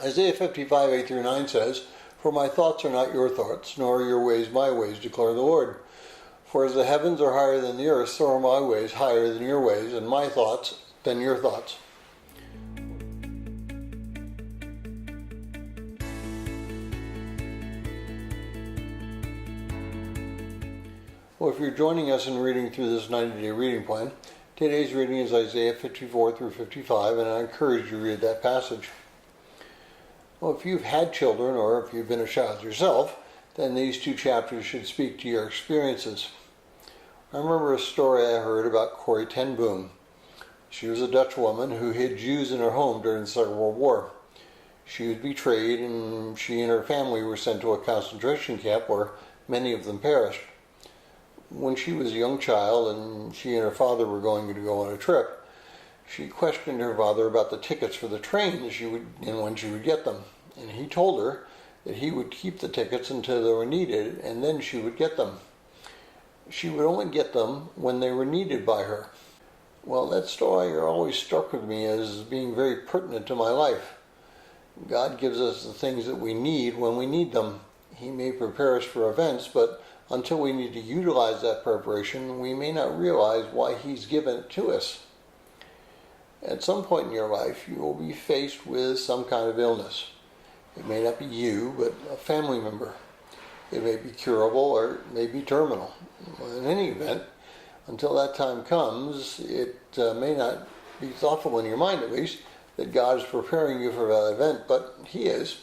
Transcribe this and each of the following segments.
Isaiah 55, 8 through 9 says, "For my thoughts are not your thoughts, nor are your ways my ways, declare the Lord. For as the heavens are higher than the earth, so are my ways higher than your ways, and my thoughts than your thoughts." Well, if you're joining us in reading through this 90-day reading plan, today's reading is Isaiah 54 through 55, and I encourage you to read that passage. Well, if you've had children or if you've been a child yourself, then these two chapters should speak to your experiences. I remember a story I heard about Corrie ten Boom. She was a Dutch woman who hid Jews in her home during the Second World War. She was betrayed, and she and her family were sent to a concentration camp where many of them perished. When she was a young child and she and her father were going to go on a trip, she questioned her father about the tickets for the train and when she would get them. And he told her that he would keep the tickets until they were needed, and then she would get them. She would only get them when they were needed by her. Well, that story always struck with me as being very pertinent to my life. God gives us the things that we need when we need them. He may prepare us for events, but until we need to utilize that preparation, we may not realize why He's given it to us. At some point in your life, you will be faced with some kind of illness. It may not be you, but a family member. It may be curable or it may be terminal. In any event, until that time comes, it may not be thoughtful in your mind, at least, that God is preparing you for that event, but He is.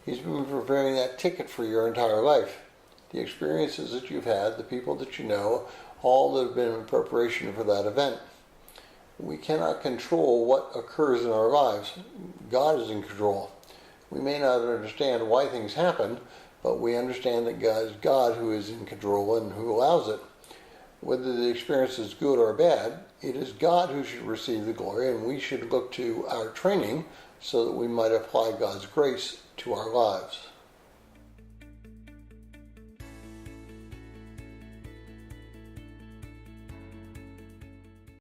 He's been preparing that ticket for your entire life. The experiences that you've had, the people that you know, all that have been in preparation for that event. We cannot control what occurs in our lives. God is in control. We may not understand why things happen, but we understand that God is God who is in control and who allows it. Whether the experience is good or bad, it is God who should receive the glory, and we should look to our training so that we might apply God's grace to our lives.